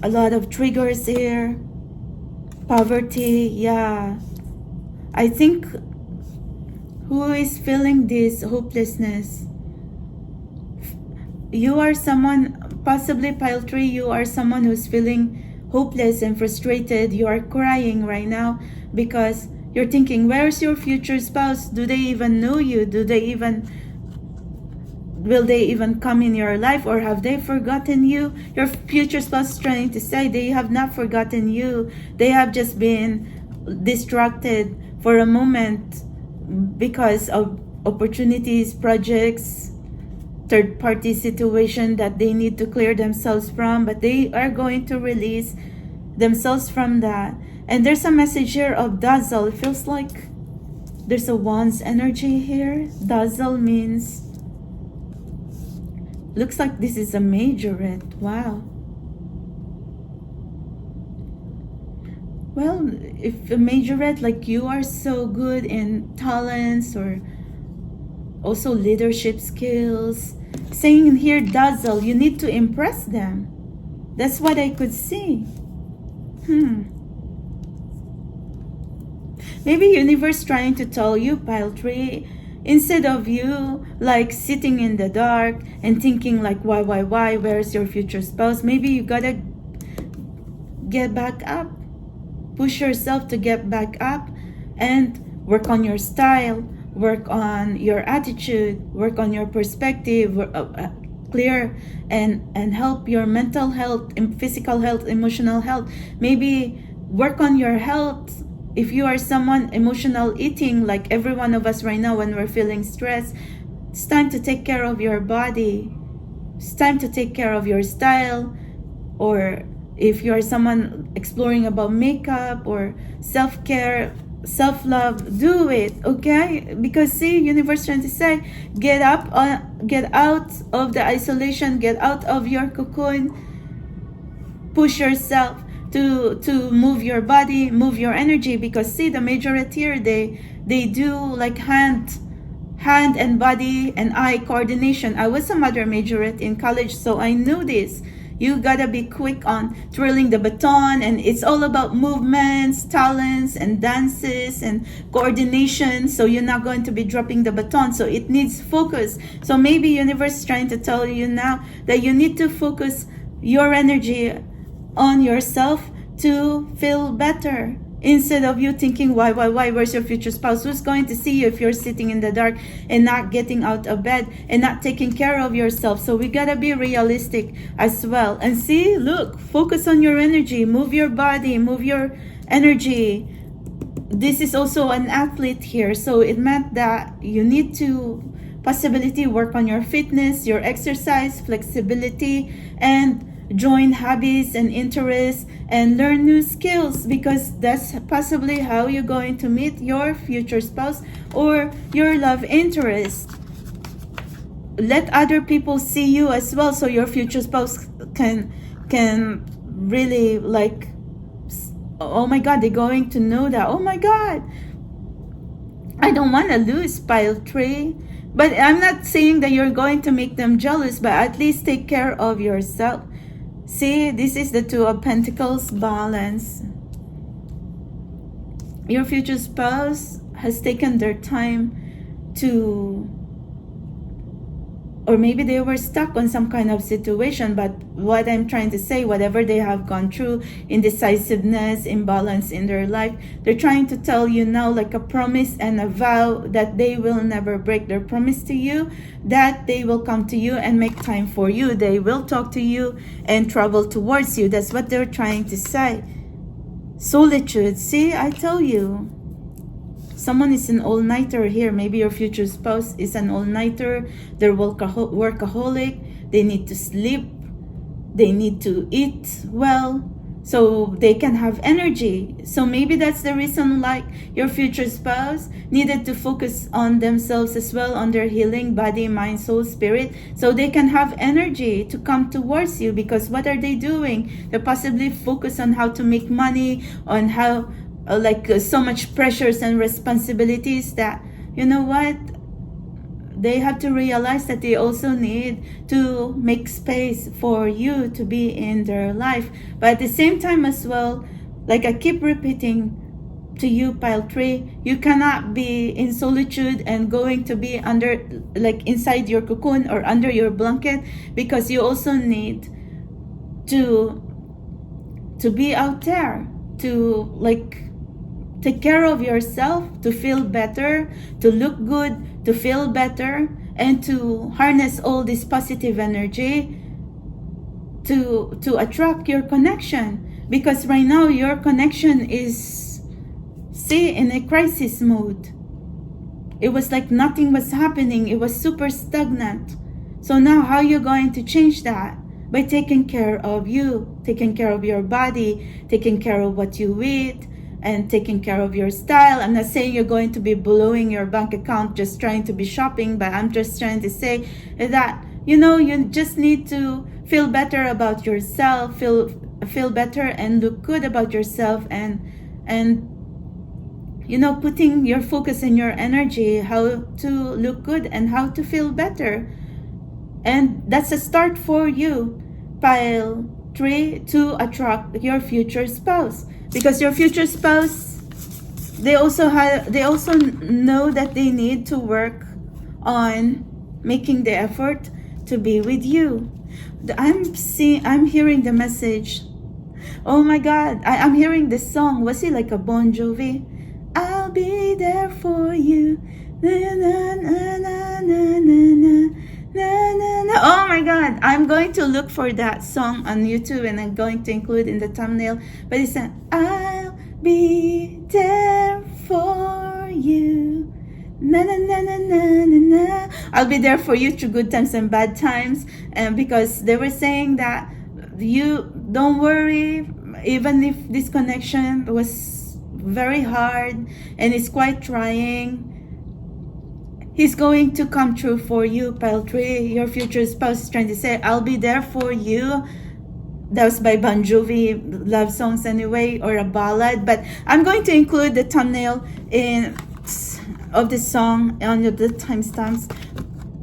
Speaker 1: a lot of triggers here. Poverty. Yeah, I think who is feeling this hopelessness, you are someone, possibly pile 3, you are someone who's feeling hopeless and frustrated. You are crying right now because you're thinking, where's your future spouse? Do they even know you? Will they even come in your life, or have they forgotten you? Your future spouse is trying to say they have not forgotten you. They have just been distracted for a moment because of opportunities, projects, third-party situation that they need to clear themselves from, but they are going to release themselves from that. And there's a message here of dazzle. It feels like there's a wands energy here. Dazzle means, looks like this is a majorette. Wow. Well, if a majorette, like you are so good in talents or also leadership skills. Saying in here, dazzle, you need to impress them. That's what I could see. Maybe universe trying to tell you, pile 3, instead of you like sitting in the dark and thinking like, why, where's your future spouse? Maybe you gotta get back up. Push yourself to get back up and work on your style, work on your attitude, work on your perspective, clear and help your mental health, physical health, emotional health. Maybe work on your health. If you are someone emotional eating, like every one of us right now when we're feeling stressed, it's time to take care of your body. It's time to take care of your style. Or if you are someone exploring about makeup or self-care, self-love, do it, okay? Because see, universe trying to say, get up, get out of the isolation, get out of your cocoon, push yourself to move your body, move your energy. Because see, the majority here, they do like hand and body and eye coordination. I was a mother majorette in college, so I knew this. You gotta be quick on twirling the baton, and it's all about movements, talents, and dances and coordination. So you're not going to be dropping the baton. So it needs focus. So maybe universe is trying to tell you now that you need to focus your energy on yourself to feel better. Instead of you thinking, why, where's your future spouse? Who's going to see you if you're sitting in the dark and not getting out of bed and not taking care of yourself? So we gotta be realistic as well. And see, look, focus on your energy, move your body, move your energy. This is also an athlete here, so it meant that you need to possibility work on your fitness, your exercise, flexibility, and join hobbies and interests and learn new skills, because that's possibly how you're going to meet your future spouse or your love interest. Let other people see you as well, so your future spouse can really like, oh my god, they're going to know that, oh my god, I don't want to lose pile 3. But I'm not saying that you're going to make them jealous, but at least take care of yourself. See, this is the Two of Pentacles, balance. Your future spouse has taken their time to, or maybe they were stuck on some kind of situation. But what I'm trying to say, whatever they have gone through, indecisiveness, imbalance in their life, they're trying to tell you now, like a promise and a vow, that they will never break their promise to you, that they will come to you and make time for you. They will talk to you and travel towards you. That's what they're trying to say. Solitude. See, I tell you, someone is an all-nighter here. Maybe your future spouse is an all-nighter. They're workaholic. They need to sleep. They need to eat well so they can have energy. So maybe that's the reason, like, your future spouse needed to focus on themselves as well, on their healing, body, mind, soul, spirit, so they can have energy to come towards you. Because what are they doing? They're possibly focused on how to make money, on how so much pressures and responsibilities that, you know what, they have to realize that they also need to make space for you to be in their life. But at the same time as well, like I keep repeating to you, pile 3, you cannot be in solitude and going to be under, like, inside your cocoon or under your blanket, because you also need to be out there, to like take care of yourself, to feel better, to look good, to feel better, and to harness all this positive energy to attract your connection. Because right now your connection is, see, in a crisis mode. It was like nothing was happening. It was super stagnant. So now how are you going to change that? By taking care of you, taking care of your body, taking care of what you eat, and taking care of your style. I'm not saying you're going to be blowing your bank account just trying to be shopping, but I'm just trying to say that, you know, you just need to feel better about yourself, feel better and look good about yourself, and you know, putting your focus and your energy how to look good and how to feel better. And that's a start for you, pile 3, to attract your future spouse. Because your future spouse, they also know that they need to work on making the effort to be with you. I'm hearing the message. Oh my God, I'm hearing this song. Was it like a Bon Jovi? I'll I'll be there for you. Na, na, na, na, na, na, na, na, na. Oh my God, I'm going to look for that song on YouTube and I'm going to include in the thumbnail. But it's an I'll be there for you. Na na na na na na na. I'll be there for you through good times and bad times. And because they were saying that you don't worry, even if this connection was very hard and it's quite trying, He's going to come true for you, Pile 3. Your future spouse is trying to say, I'll be there for you. That was by Bon Jovi, love songs anyway, or a ballad. But I'm going to include the thumbnail of the song on the timestamps.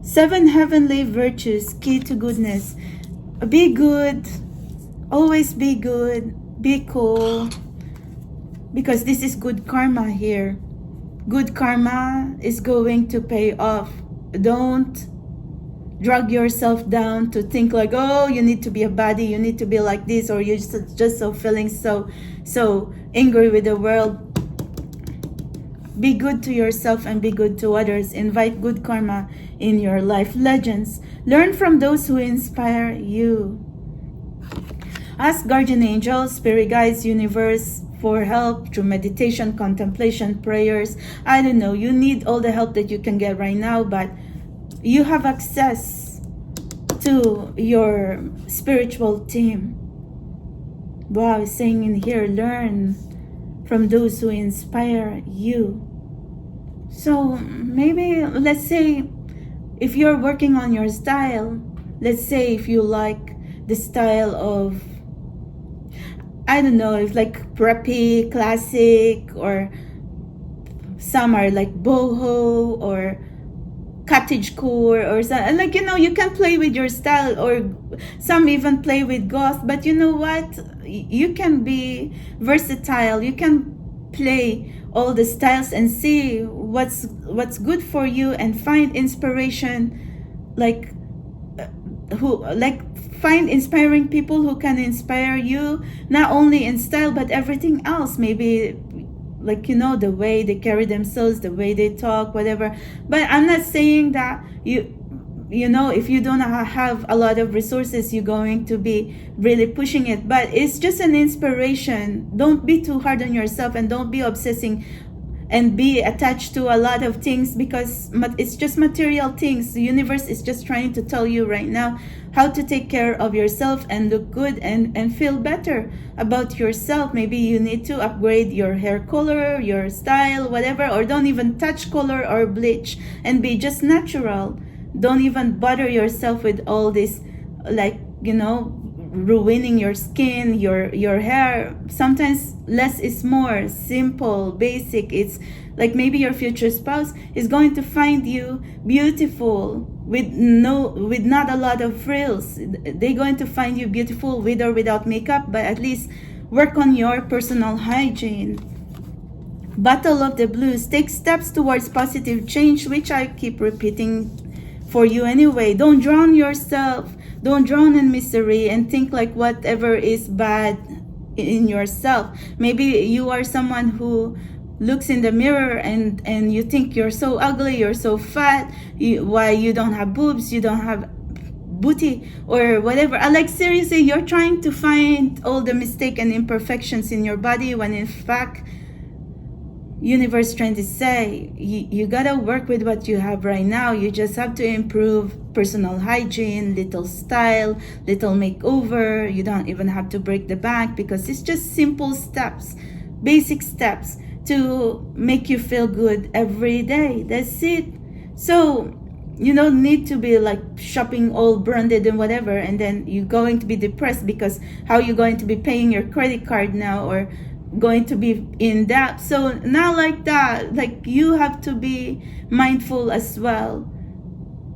Speaker 1: 7 heavenly virtues, key to goodness. Be good. Always be good. Be cool. Because this is good karma here. Good karma is going to pay off. Don't drag yourself down to think like, oh, you need to be a baddie, you need to be like this, or you're just so feeling so angry with the world. Be good to yourself and be good to others. Invite good karma in your life. Legends. Learn from those who inspire you. Ask guardian angels, spirit guides, universe for help through meditation, contemplation, prayers. I don't know. You need all the help that you can get right now, but you have access to your spiritual team. Wow, it's saying in here, learn from those who inspire you. So maybe, let's say, if you're working on your style, let's say if you like the style of, I don't know, if like preppy, classic, or some are like boho or cottagecore or something. Like, you know, you can play with your style, or some even play with goth. But you know what? You can be versatile. You can play all the styles and see what's good for you and find inspiration, find inspiring people who can inspire you, not only in style but everything else. Maybe like, you know, the way they carry themselves, the way they talk, whatever. But I'm not saying that you know, if you don't have a lot of resources, you're going to be really pushing it. But it's just an inspiration. Don't be too hard on yourself, and don't be obsessing and be attached to a lot of things, because it's just material things. The universe is just trying to tell you right now how to take care of yourself and look good and feel better about yourself. Maybe you need to upgrade your hair color, your style, whatever, or don't even touch color or bleach and be just natural. Don't even bother yourself with all this, like, you know, ruining your skin, your hair. Sometimes less is more. Simple, basic. It's like maybe your future spouse is going to find you beautiful with not a lot of frills. They're going to find you beautiful with or without makeup, but at least work on your personal hygiene. Battle of the Blues. Take steps towards positive change, which I keep repeating for you anyway. Don't drown yourself. Don't drown in misery and think like whatever is bad in yourself. Maybe you are someone who looks in the mirror and you think you're so ugly, you're so fat, why you don't have boobs, you don't have booty or whatever. Like, seriously, you're trying to find all the mistake and imperfections in your body, when in fact universe trying to say you gotta work with what you have right now. You just have to improve personal hygiene, little style, little makeover. You don't even have to break the bank, because it's just simple steps, basic steps to make you feel good every day. That's it. So you don't need to be like shopping all branded and whatever, and then you're going to be depressed because how you're going to be paying your credit card now, or going to be in debt. So not like that. Like, you have to be mindful as well,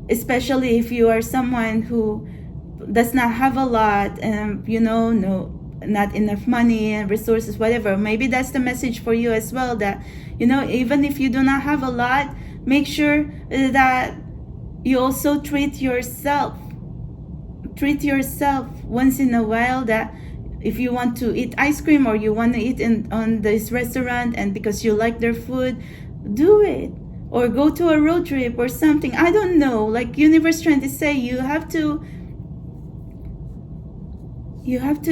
Speaker 1: especially if you are someone who does not have a lot and, you know, not enough money and resources, whatever. Maybe that's the message for you as well, that, you know, even if you do not have a lot, make sure that you also treat yourself once in a while, that if you want to eat ice cream or you want to eat on this restaurant and because you like their food, do it. Or go to a road trip or something. I don't know. Like universe trying to say you have to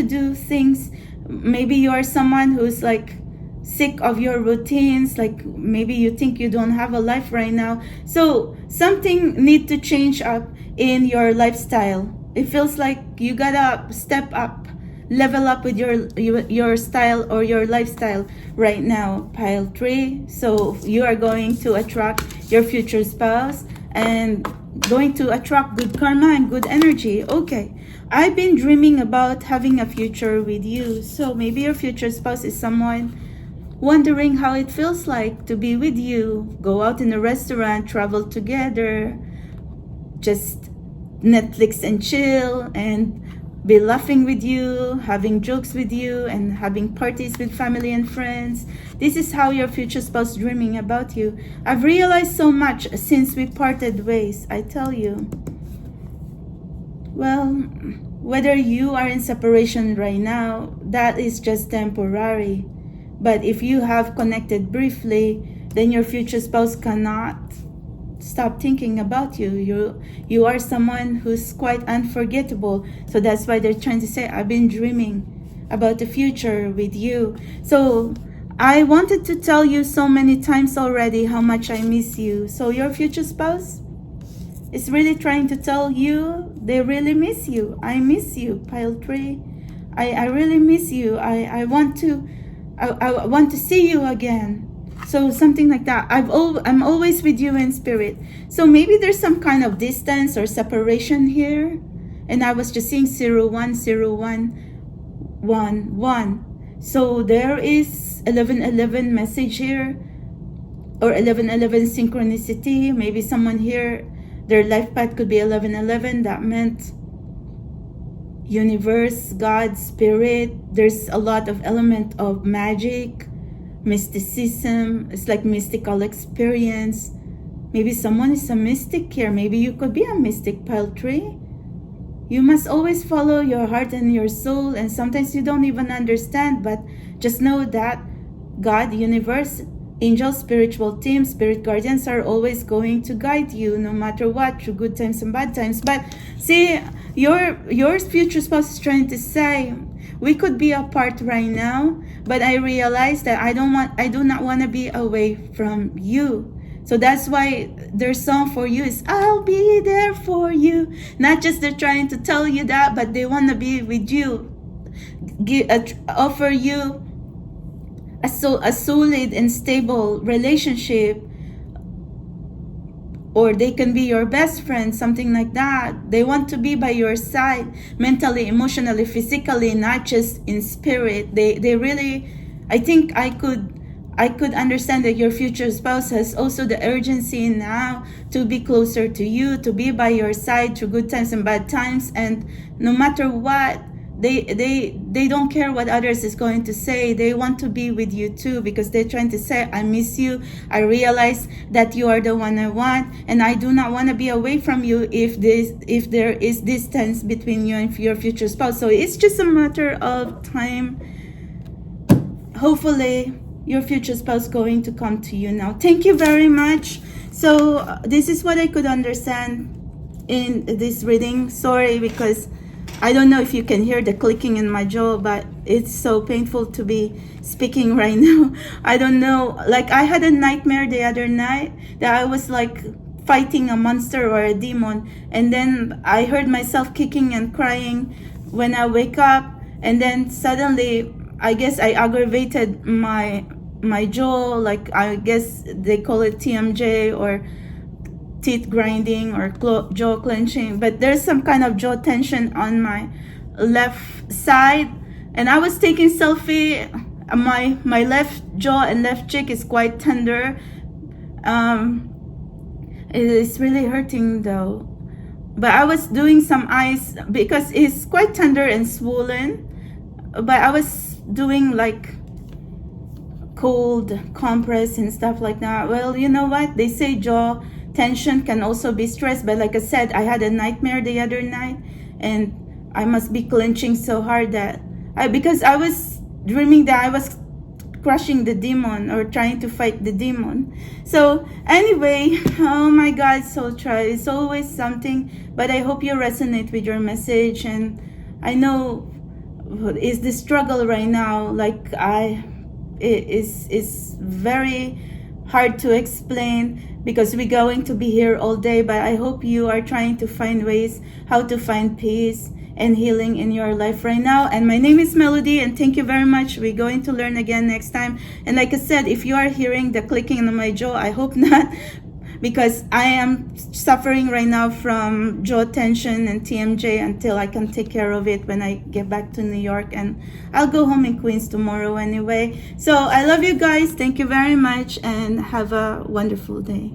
Speaker 1: do things. Maybe you are someone who's like sick of your routines, like maybe you think you don't have a life right now, so something need to change up in your lifestyle. It feels like you gotta step up, level up with your style or your lifestyle right now, pile 3. So you are going to attract your future spouse and going to attract good karma and good energy. Okay, I've been dreaming about having a future with you. So maybe your future spouse is someone wondering how it feels like to be with you, go out in a restaurant, travel together, just Netflix and chill and be laughing with you, having jokes with you, and having parties with family and friends. This is how your future spouse is dreaming about you. I've realized so much since we parted ways, I tell you. Well, whether you are in separation right now, that is just temporary. But if you have connected briefly, then your future spouse cannot stop thinking about you. You are someone who's quite unforgettable. So that's why they're trying to say, I've been dreaming about the future with you. So I wanted to tell you so many times already how much I miss you. So your future spouse is really trying to tell you they really miss you. I miss you, pile 3. I really miss you. I want to see you again. So something like that. I'm always with you in spirit. So maybe there's some kind of distance or separation here. And I was just seeing 010111. So there is 1111 message here. Or 1111 synchronicity. Maybe someone here, their life path could be 1111. That meant universe, God, spirit. There's a lot of element of magic, mysticism. It's like mystical experience. Maybe someone is a mystic here. Maybe you could be a mystic, pile 3. You must always follow your heart and your soul, and sometimes you don't even understand, but just know that God, universe, angels, spiritual team, spirit guardians are always going to guide you no matter what, through good times and bad times. But see, your future spouse is trying to say, we could be apart right now, but I realize that I do not want to be away from you. So that's why their song for you is, I'll be there for you. Not just they're trying to tell you that, but they want to be with you. Offer you a solid and stable relationship. Or they can be your best friend, something like that. They want to be by your side, mentally, emotionally, physically, not just in spirit. They really, I think I could understand that your future spouse has also the urgency now to be closer to you, to be by your side through good times and bad times. And no matter what, they don't care what others is going to say. They want to be with you too, because they're trying to say, I miss you. I realize that you are the one I want, and I do not want to be away from you if there is distance between you and your future spouse. So it's just a matter of time. Hopefully your future spouse going to come to you now. Thank you very much. So this is what I could understand in this reading. Sorry, because I don't know if you can hear the clicking in my jaw, but it's so painful to be speaking right now. I don't know. Like, I had a nightmare the other night that I was like fighting a monster or a demon. And then I heard myself kicking and crying when I wake up. And then suddenly, I guess I aggravated my jaw. Like, I guess they call it TMJ or teeth grinding or jaw clenching, but there's some kind of jaw tension on my left side. And I was taking selfie. My left jaw and left cheek is quite tender. It's really hurting though. But I was doing some ice because it's quite tender and swollen. But I was doing like cold compress and stuff like that. Well, you know what? They say jaw tension can also be stress, but like I said, I had a nightmare the other night, and I must be clenching so hard that because I was dreaming that I was crushing the demon or trying to fight the demon. So anyway, oh my God, soul tribe, it's always something, but I hope you resonate with your message. And I know is the struggle right now, like it is very hard to explain because we're going to be here all day, but I hope you are trying to find ways how to find peace and healing in your life right now. And my name is Melody, and thank you very much. We're going to learn again next time. And like I said, if you are hearing the clicking on my jaw, I hope not, because I am suffering right now from jaw tension and TMJ until I can take care of it when I get back to New York. And I'll go home in Queens tomorrow anyway. So I love you guys. Thank you very much, and have a wonderful day.